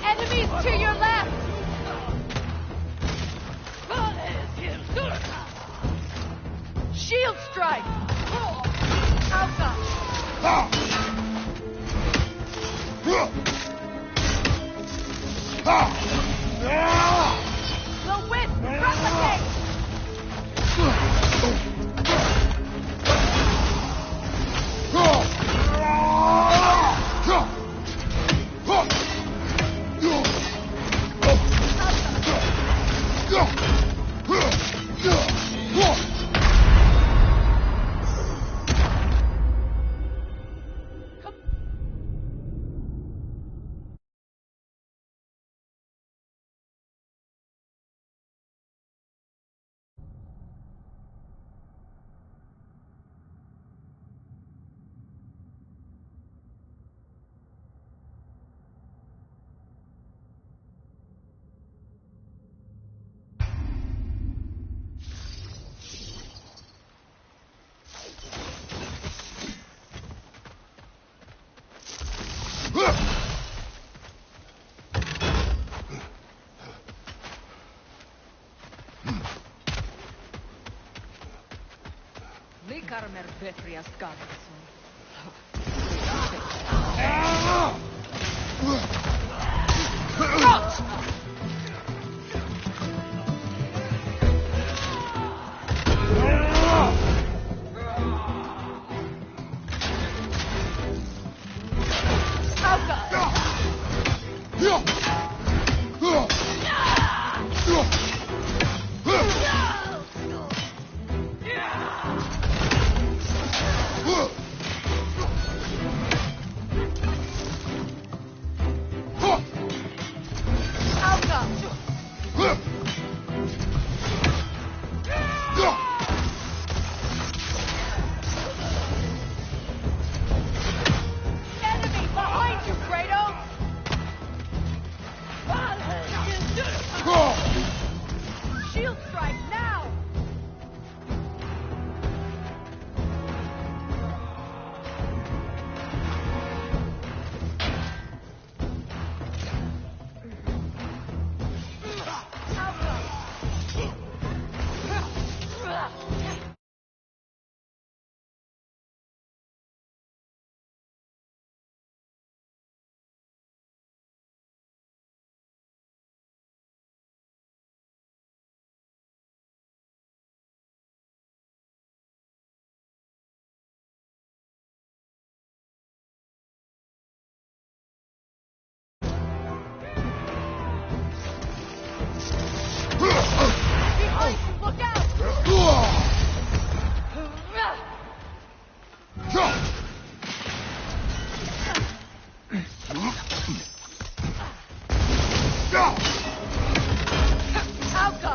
Enemies to your left! Shield strike! Alpha! The Wisp! Replicate! Likarmer Betrias Garrison. Shield strike now! Look out! Alka!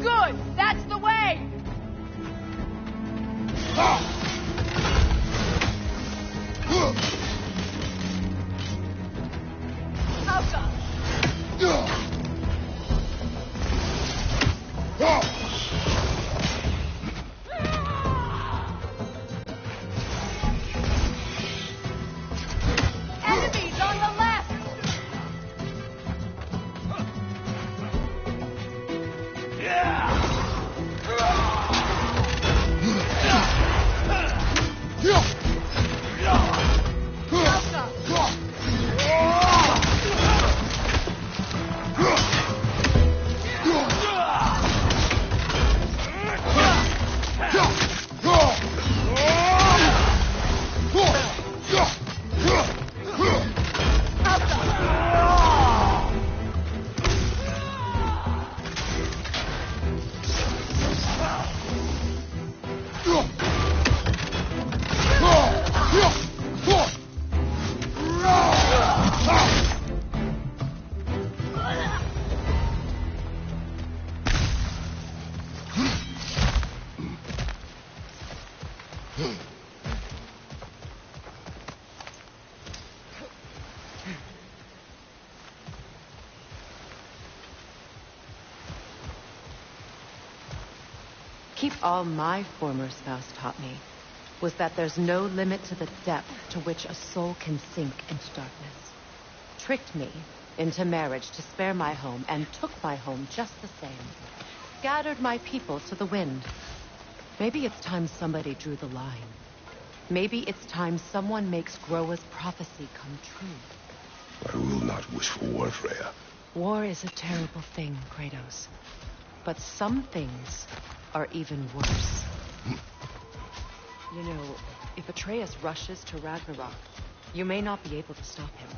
Good! That's the way! Alka! Enemies on the left! All my former spouse taught me was that there's no limit to the depth to which a soul can sink into darkness. Tricked me into marriage to spare my home, and took my home just the same. Scattered my people to the wind. Maybe it's time somebody drew the line. Maybe it's time someone makes Groa's prophecy come true. I will not wish for war, Freya. War is a terrible thing, Kratos. But some things are even worse. You know, if Atreus rushes to Ragnarok, you may not be able to stop him.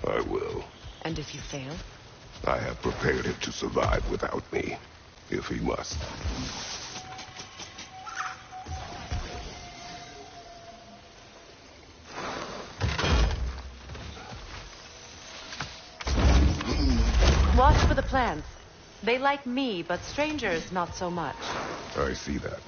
I will. And if you fail? I have prepared him to survive without me, if he must. Watch for the plants. They like me, but strangers not so much. I see that.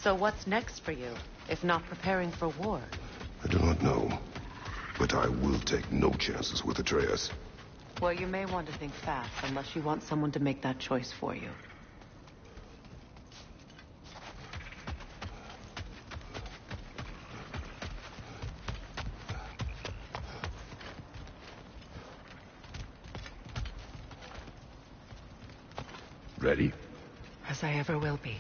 So what's next for you, if not preparing for war? I do not know, but I will take no chances with Atreus. Well, you may want to think fast, unless you want someone to make that choice for you. Ready? As I ever will be.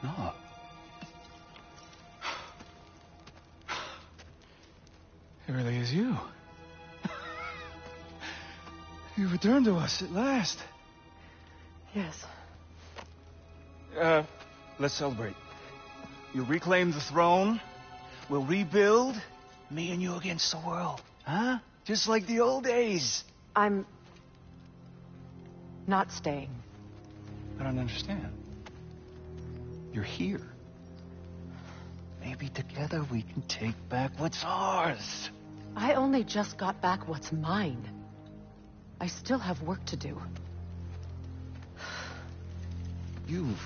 No. It really is you. You returned to us at last. Yes. Let's celebrate. You reclaim the throne. We'll rebuild. Me and you against the world. Huh? Just like the old days. I'm not staying. I don't understand. You're here. Maybe together we can take back what's ours. I only just got back what's mine. I still have work to do. You've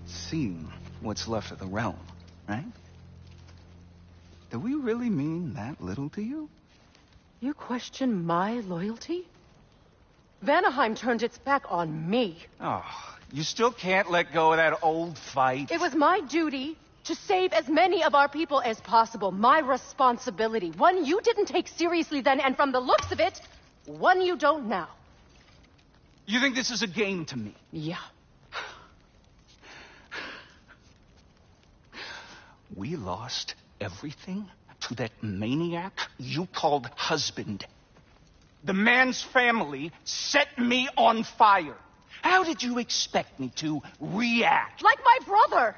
seen what's left of the realm, right? Do we really mean that little to you? You question my loyalty? Vanaheim turned its back on me. Oh, you still can't let go of that old fight. It was my duty to save as many of our people as possible. My responsibility. One you didn't take seriously then, and from the looks of it, one you don't now. You think this is a game to me? Yeah. We lost everything to that maniac you called husband. The man's family set me on fire. How did you expect me to react? Like my brother!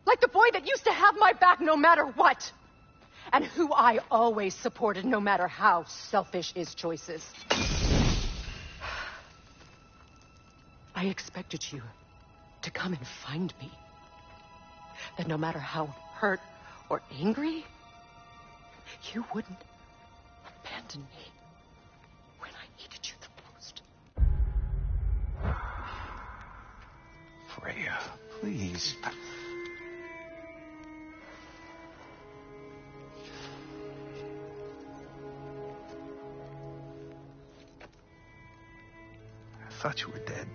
Like the boy that used to have my back no matter what! And who I always supported no matter how selfish his choices. I expected you to come and find me. That no matter how hurt or angry, you wouldn't abandon me when I needed you the most. Freya, please. I thought you were dead.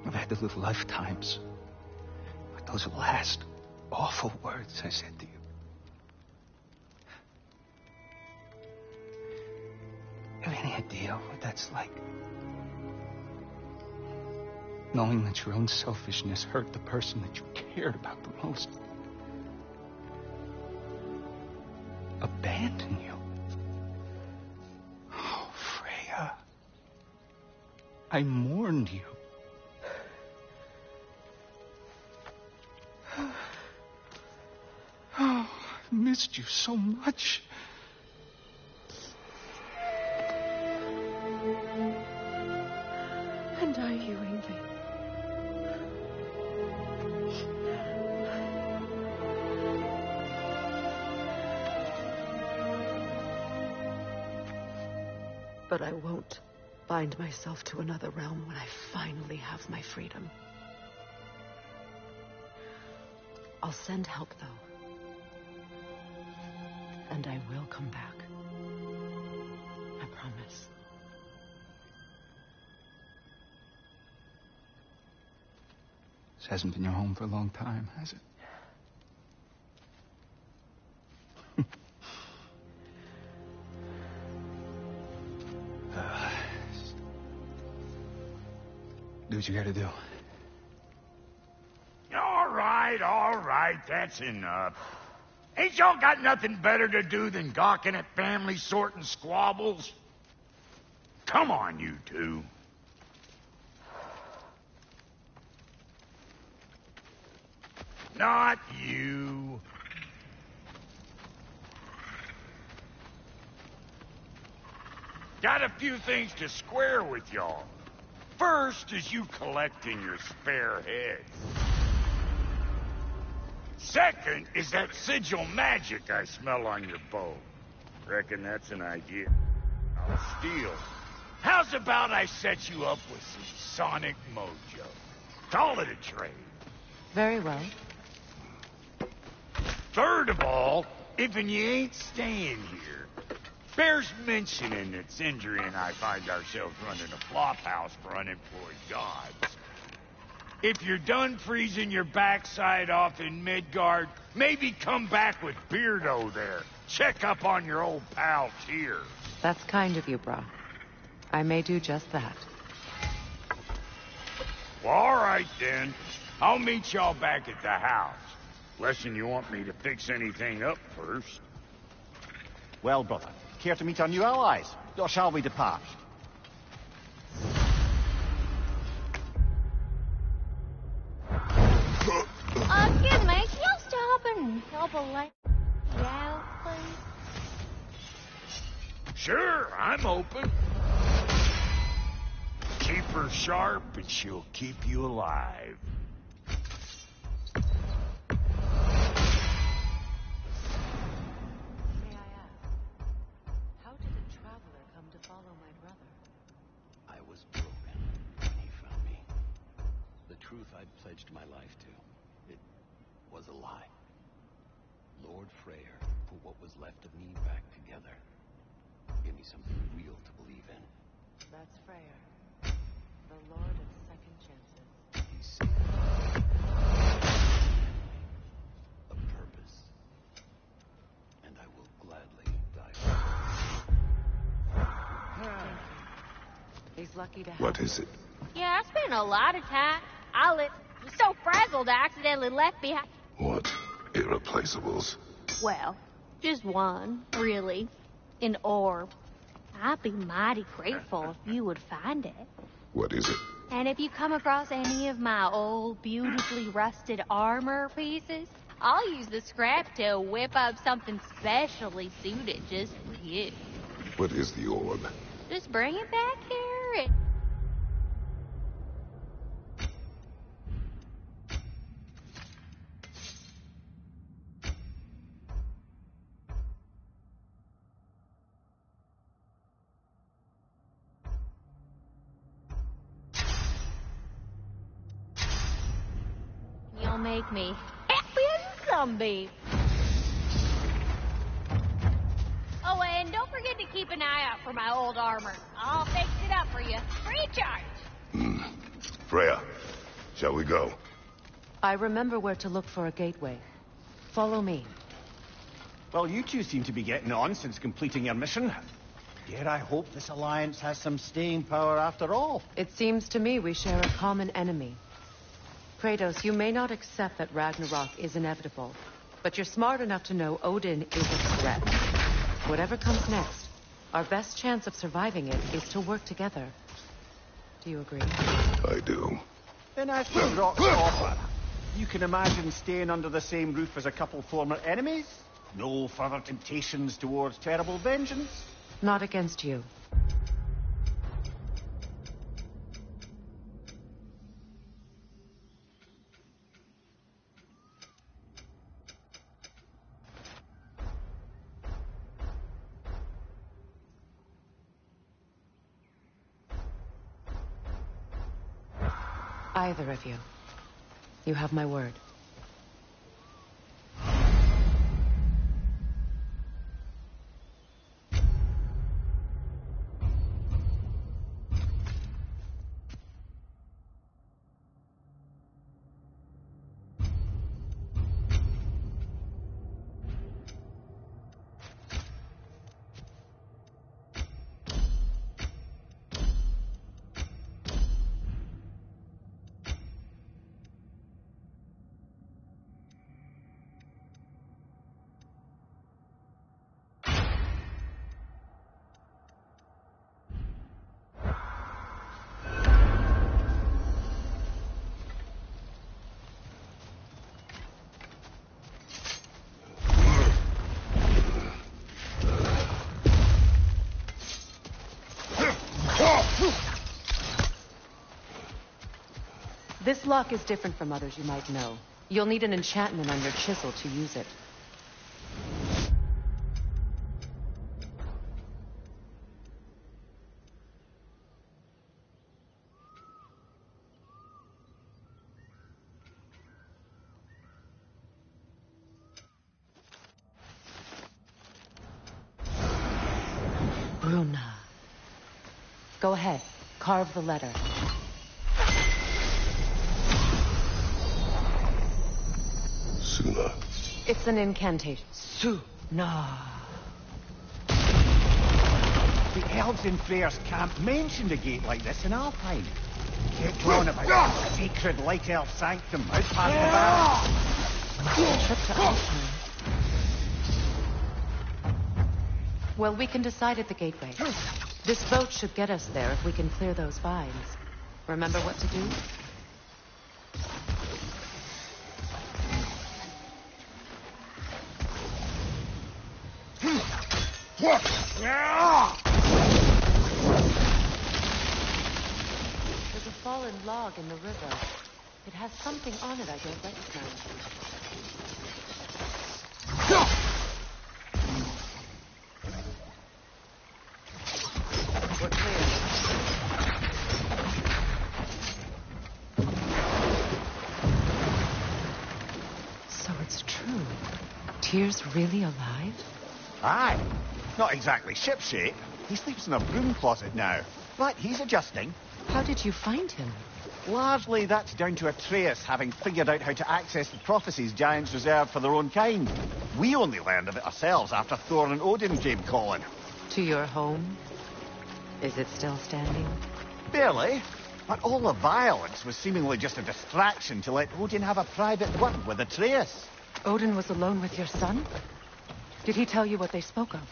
I've had to live lifetimes. But those last awful words I said to you. Have any idea what that's like? Knowing that your own selfishness hurt the person that you cared about the most. Abandon you. Oh, Freya. I mourned you. Oh, I missed you so much. And are you, Ingi? But I won't bind myself to another realm when I finally have my freedom. I'll send help, though. And I will come back. I promise. This hasn't been your home for a long time, has it? Do what you gotta do. All right, that's enough. Ain't y'all got nothing better to do than gawking at family sorting squabbles? Come on, you two. Not you. Got a few things to square with y'all. First is you collecting your spare heads. Second is that sigil magic I smell on your bow. Reckon that's an idea I'll steal. How's about I set you up with some sonic mojo? Call it a trade. Very well. Third of all, if you ain't staying here, bears mentioning that Sindri and I find ourselves running a flop house for unemployed gods. If you're done freezing your backside off in Midgard, maybe come back with Beardo there. Check up on your old pal Tyr. That's kind of you, brah. I may do just that. Well, all right, then. I'll meet y'all back at the house. Lesson you want me to fix anything up first. Well, brother, care to meet our new allies? Or shall we depart? Excuse me, can you stop and help a lady out, please? Sure, I'm open. Keep her sharp and she'll keep you alive. May I ask, how did a traveler come to follow my brother? I was broken when he found me. The truth I'd pledged my life to, it was a lie. Lord Freyr put what was left of me back together. Give me something real to believe in. That's Freyr, the Lord of Second Chances. He saved me. A purpose. And I will gladly die for it. He's lucky to have What is it? Yeah, I spent a lot of time. I was so frazzled I accidentally left behind. What? Irreplaceables? Well, just one, really. An orb. I'd be mighty grateful if you would find it. What is it? And if you come across any of my old, beautifully rusted armor pieces, I'll use the scrap to whip up something specially suited just for you. What is the orb? Just bring it back here and... You'll make me happy as a sunbeam. Oh, and don't forget to keep an eye out for my old armor. I'll fix it up for you. Free charge. Freya, shall we go? I remember where to look for a gateway. Follow me. Well, you two seem to be getting on since completing your mission. Dare I hope this alliance has some staying power after all? It seems to me we share a common enemy. Kratos, you may not accept that Ragnarok is inevitable, but you're smart enough to know Odin is a threat. Whatever comes next, our best chance of surviving it is to work together. Do you agree? I do. Then as for Brock's offer, you can imagine staying under the same roof as a couple former enemies? No further temptations towards terrible vengeance? Not against you. Either of you. You have my word. This lock is different from others you might know. You'll need an enchantment on your chisel to use it. Bruna. Go ahead. Carve the letter. Suna. It's an incantation. Suna. The elves in Freyr's camp mentioned a gate like this in Alpine. Kept on about a sacred light elf sanctum out past the barracks. Trip to Alpine. Well, we can decide at the gateway. This boat should get us there if we can clear those vines. Remember what to do? There's a fallen log in the river. It has something on it I don't recognize. We're clear. So it's true. Tyr's really alive? Aye. Not exactly shipshape. He sleeps in a broom closet now. Right, he's adjusting. How did you find him? Largely, that's down to Atreus having figured out how to access the prophecies giants reserved for their own kind. We only learned of it ourselves after Thor and Odin came calling. To your home? Is it still standing? Barely. But all the violence was seemingly just a distraction to let Odin have a private word with Atreus. Odin was alone with your son? Did he tell you what they spoke of?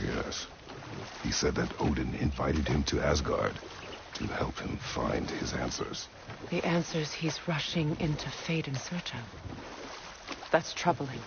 Yes. He said that Odin invited him to Asgard to help him find his answers. The answers he's rushing into fate in search of. That's troubling.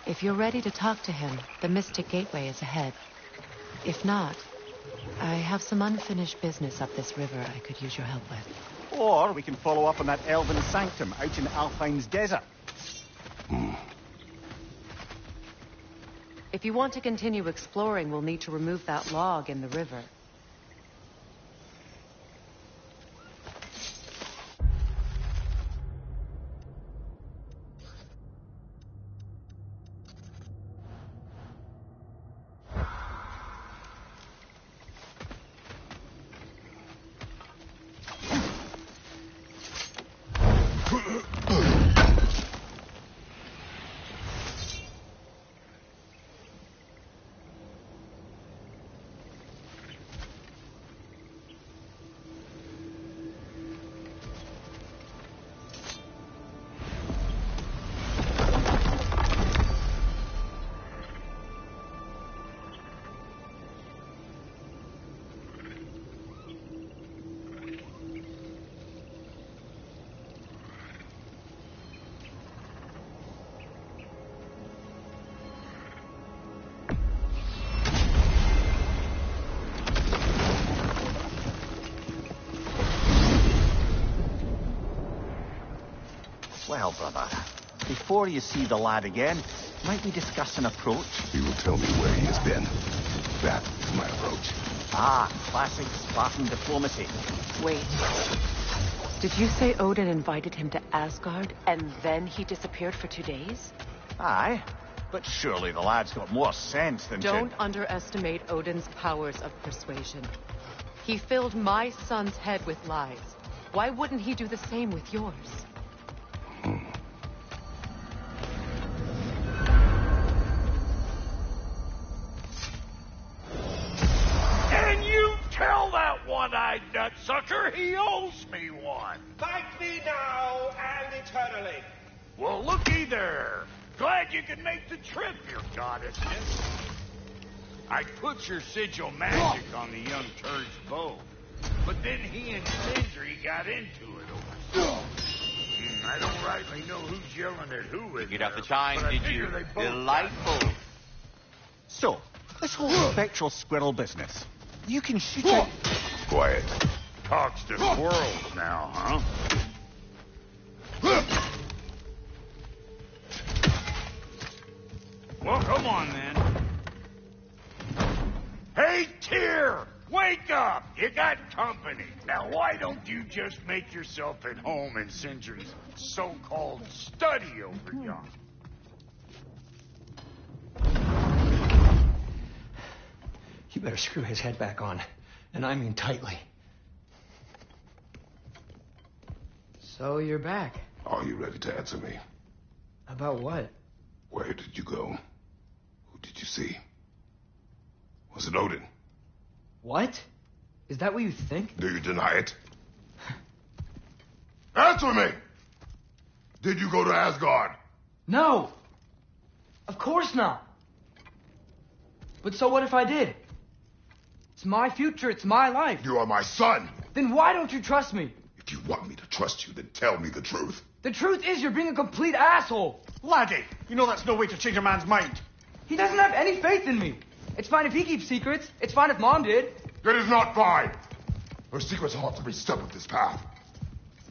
If you're ready to talk to him, the Mystic Gateway is ahead. If not, I have some unfinished business up this river I could use your help with. Or we can follow up on that elven sanctum out in Alfine's desert. If you want to continue exploring, we'll need to remove that log in the river. Well, brother, before you see the lad again, might we discuss an approach? He will tell me where he has been. That is my approach. Ah, classic Spartan diplomacy. Wait. Did you say Odin invited him to Asgard, and then he disappeared for 2 days? Aye, but surely the lad's got more sense than Don't underestimate Odin's powers of persuasion. He filled my son's head with lies. Why wouldn't he do the same with yours? Can you tell that one-eyed nutsucker he owes me one? Thank me now and eternally. Well, looky there. Glad you could make the trip, your goddessness. I put your sigil magic on the young turd's bow, but then he and Sindri got into it over something. I don't rightly know who's yelling at who in Get there, out the chime, but I did figure you? they both Delightful. So, this whole spectral squirrel business. You can shoot it. Quiet. Talks to squirrels now, huh? Well, come on, then. Hey, Tyr! Wake up! You got company. Now, why don't you just make yourself at home in Sindri's so-called study over yonder? You better screw his head back on, and I mean tightly. So you're back. Are you ready to answer me? About what? Where did you go? Who did you see? Was it Odin? What? Is that what you think? Do you deny it? Answer me! Did you go to Asgard? No! Of course not! But so what if I did? It's my future, it's my life. You are my son. Then why don't you trust me? If you want me to trust you, then tell me the truth. The truth is you're being a complete asshole. Laddie, you know that's no way to change a man's mind. He doesn't have any faith in me. It's fine if he keeps secrets. It's fine if Mom did. It is not fine. Her secrets ought to be stuck with this path.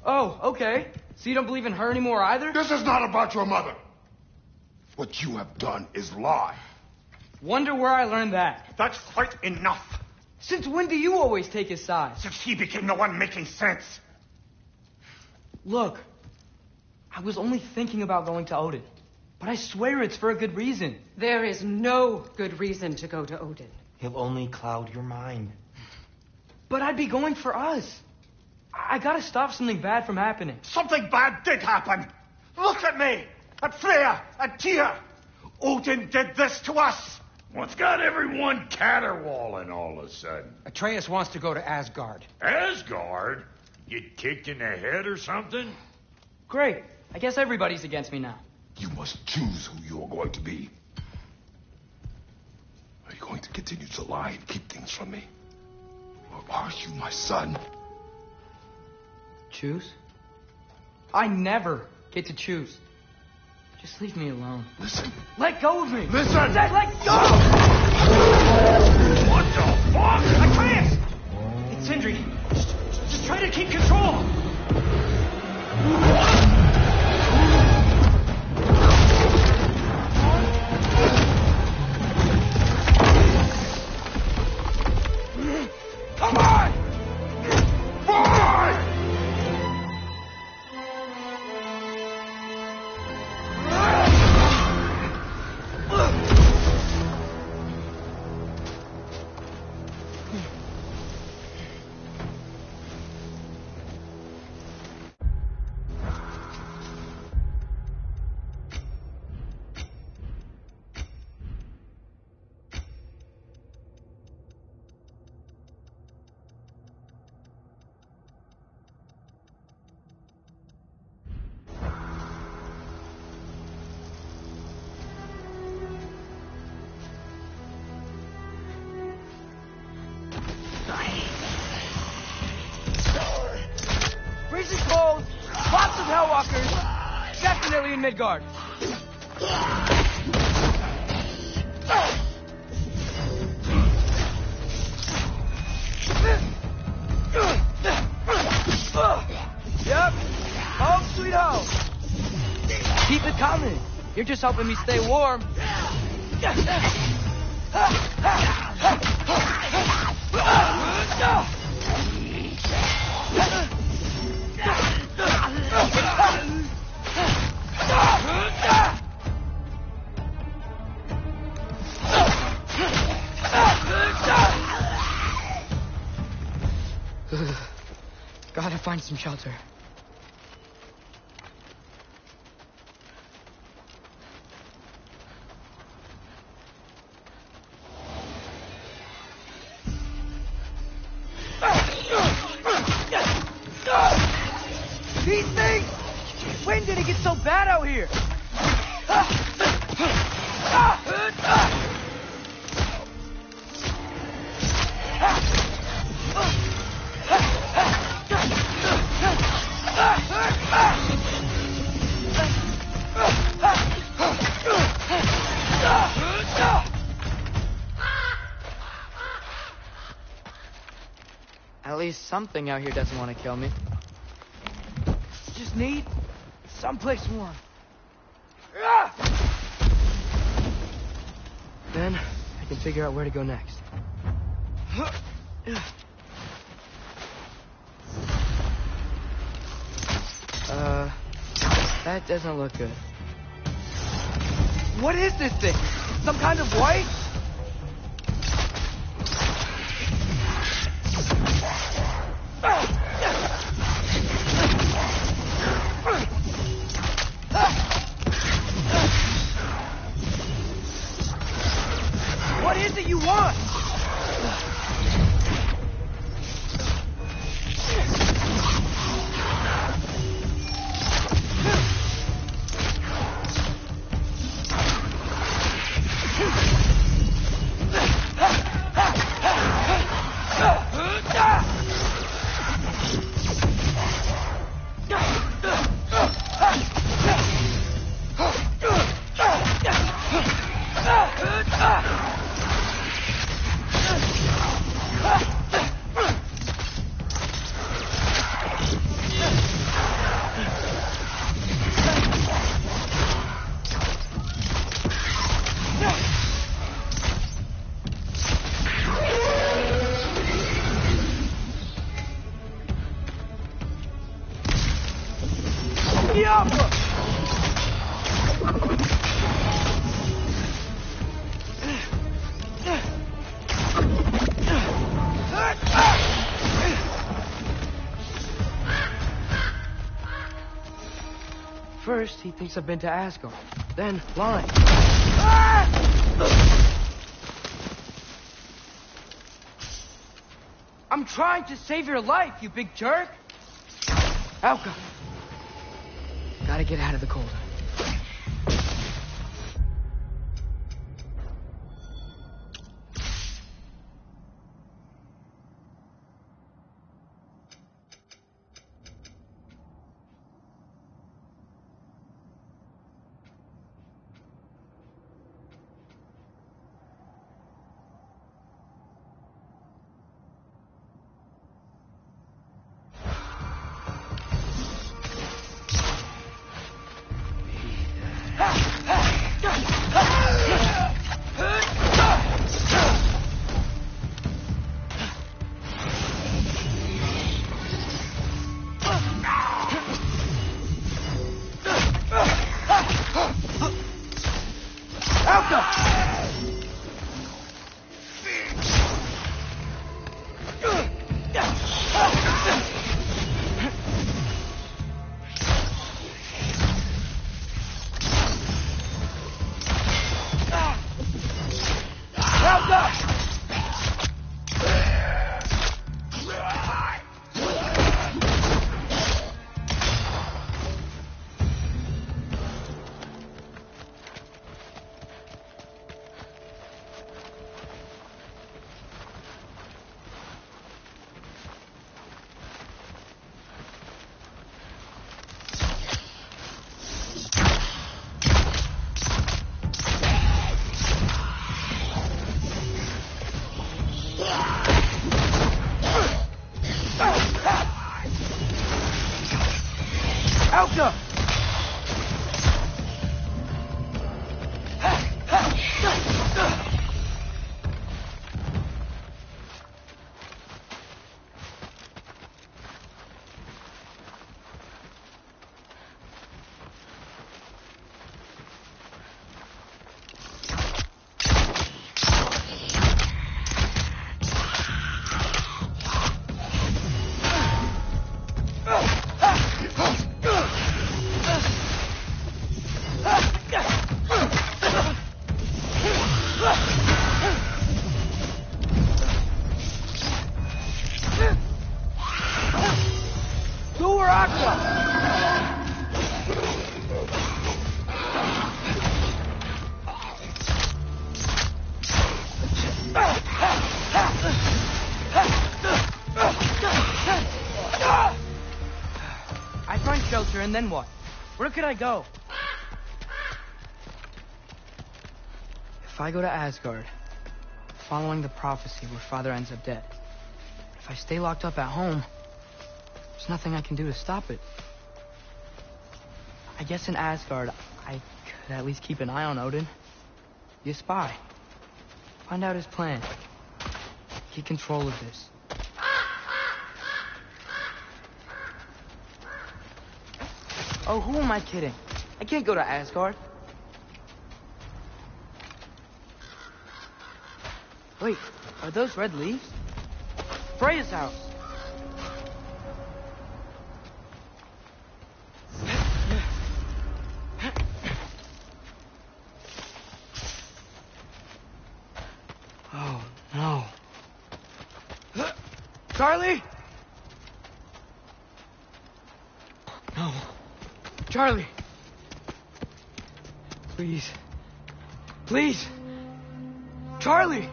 Oh, okay. So you don't believe in her anymore either? This is not about your mother. What you have done is lie. Wonder where I learned that. That's quite enough. Since when do you always take his side? Since he became the one making sense. Look, I was only thinking about going to Odin. But I swear it's for a good reason. There is no good reason to go to Odin. He'll only cloud your mind. But I'd be going for us. I gotta stop something bad from happening. Something bad did happen. Look at me, at Freya, at Tyr. Odin did this to us. What's got everyone caterwauling all of a sudden? Atreus wants to go to Asgard. Asgard? Get kicked in the head or something? Great. I guess everybody's against me now. You must choose who you are going to be. Are you going to continue to lie and keep things from me? Or are you my son? Choose? I never get to choose. Just leave me alone. Listen. Let go of me! Listen! I said let go! What the fuck? Atreus! It's Sindri. Just try to keep control! Come on! Boy! Freezing cold, lots of Hellwalkers, definitely in Midgard. Yep, home sweet home. coming. You're just helping me stay warm. Gotta find some shelter. These things! When did it get so bad out here? At least something out here doesn't want to kill me. Just need someplace warm. Then I can figure out where to go next. That doesn't look good. What is this thing? Some kind of white? What is it you want? First, he thinks I've been to Asgard. Then, lying. I'm trying to save your life, you big jerk! Alka! Gotta get out of the cold. monster, and then what? Where could I go? If I go to Asgard, following the prophecy where Father ends up dead. If I stay locked up at home, there's nothing I can do to stop it. I guess in Asgard, I could at least keep an eye on Odin. Be a spy. Find out his plan. Get control of this. Oh, who am I kidding? I can't go to Asgard. Wait, are those red leaves? Freya's house. Oh, no. Charlie? No. Charlie. Please. Please. Charlie.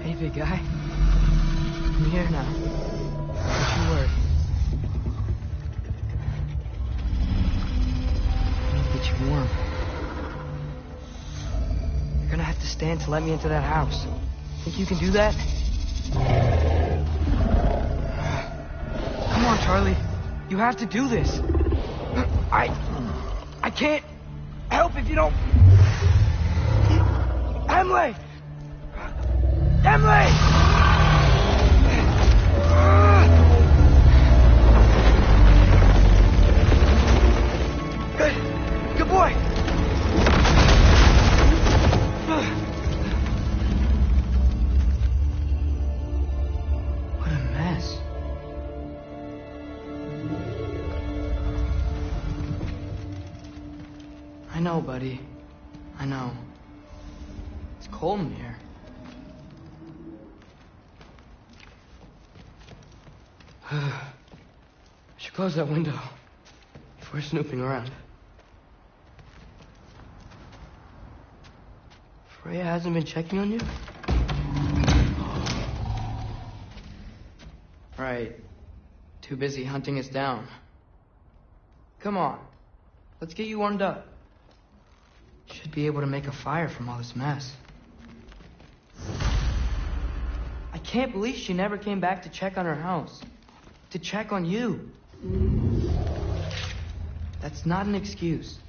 Hey, big guy. I'm here now. Don't you worry. I need to get you warm. You're gonna have to stand to let me into that house. Think you can do that? Come on, Charlie. You have to do this. I can't help if you don't... Emily! Emily! Good boy! What a mess. I know, buddy. I know. It's cold in here. I should close that window before snooping around. Freya hasn't been checking on you? Right. Too busy hunting us down. Come on. Let's get you warmed up. Should be able to make a fire from all this mess. I can't believe she never came back to check on her house. To check on you. That's not an excuse.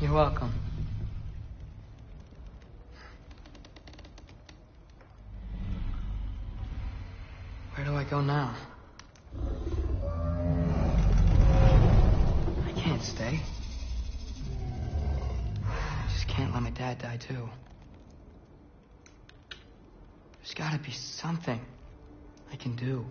You're welcome. Where do I go now? I can't stay. I just can't let my dad die too. There's gotta be something I can do.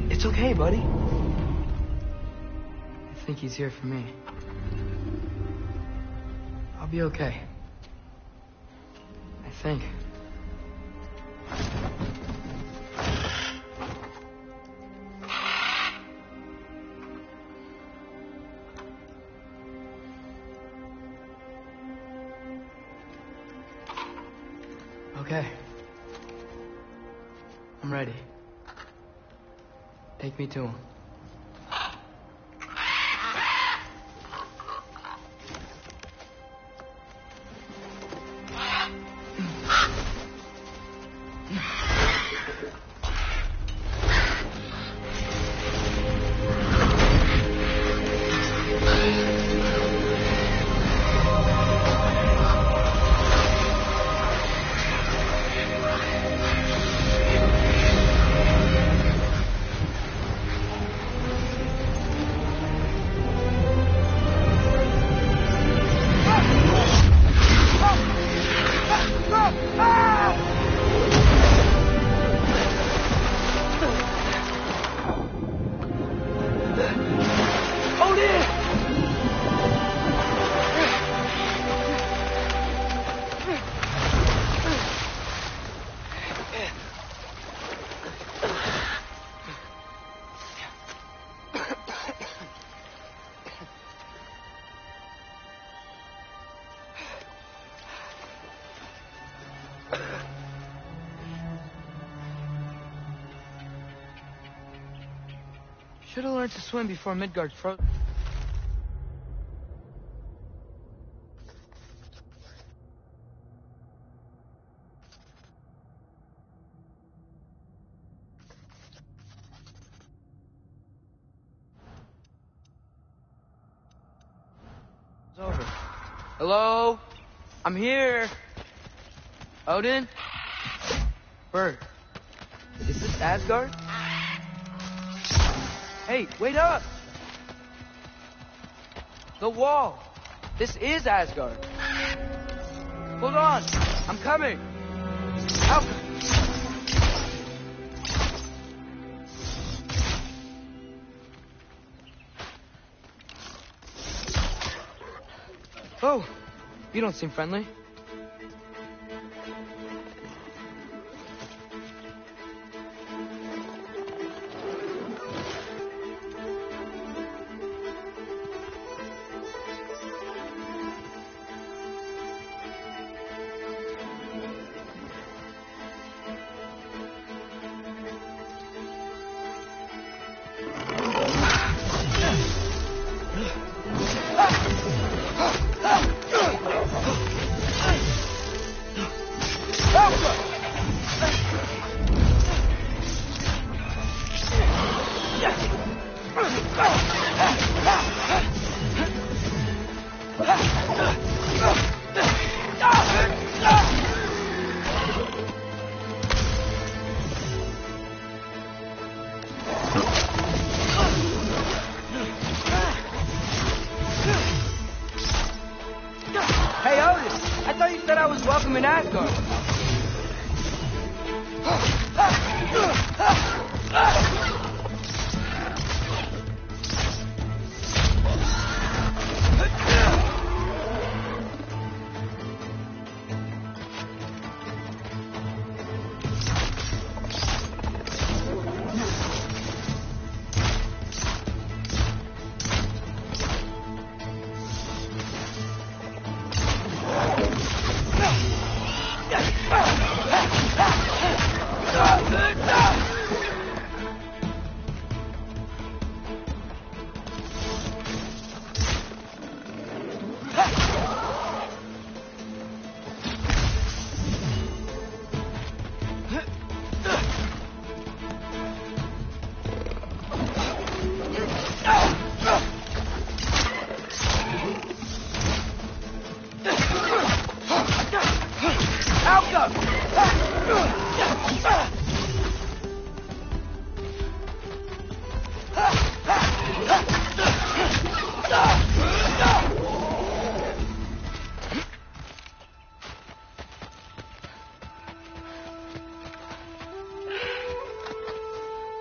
It's okay, buddy. I think he's here for me. I'll be okay. I think. Okay. I'm ready. Take me to him. Should have learned to swim before Midgard froze. It's over. Hello? I'm here. Odin? Bird. Is this Asgard? Hey, wait up! The wall! This is Asgard! Hold on! I'm coming! Out! Oh! You don't seem friendly. Hey, Otis! I thought you said I was welcome in Asgard.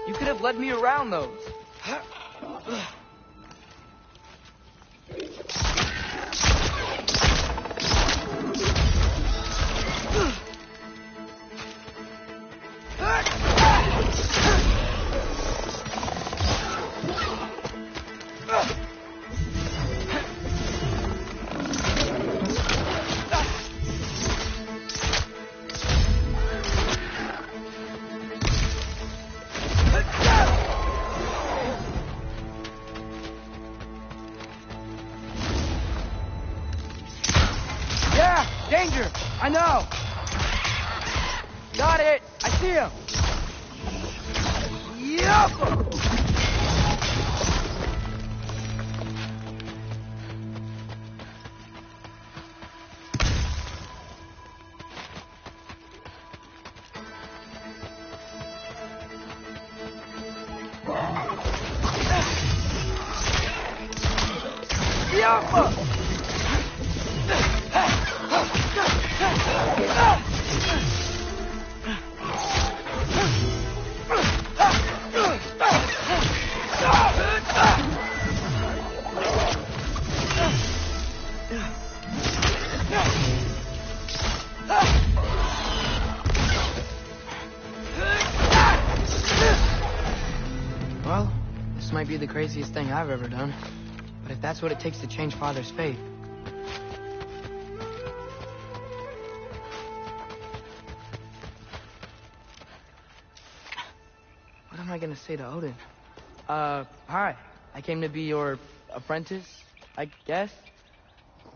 You could have led me around those. Danger! I know! Got it! I see him! Yup! Yup! Well, this might be the craziest thing I've ever done. But if that's what it takes to change Father's fate... What am I gonna say to Odin? Hi. I came to be your apprentice, I guess.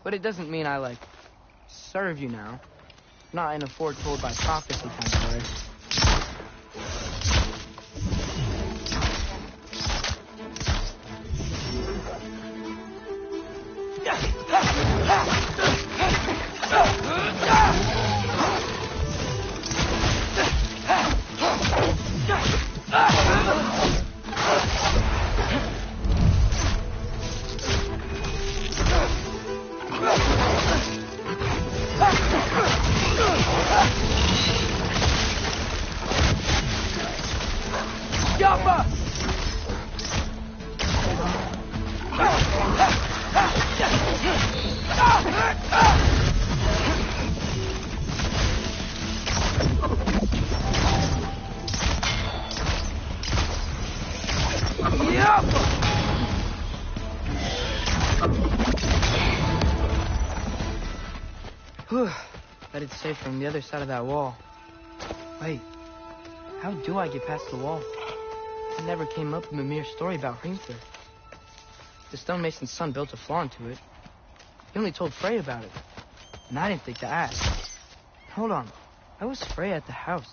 But it doesn't mean I, serve you now. Not in a foretold by prophecy kind of way. Whew. Bet it's safe from the other side of that wall. Wait, how do I get past the wall? I never came up with Mimir's story about Hringthur. The stonemason's son built a flaw into it. He only told Frey about it, and I didn't think to ask. Hold on, why was Frey at the house?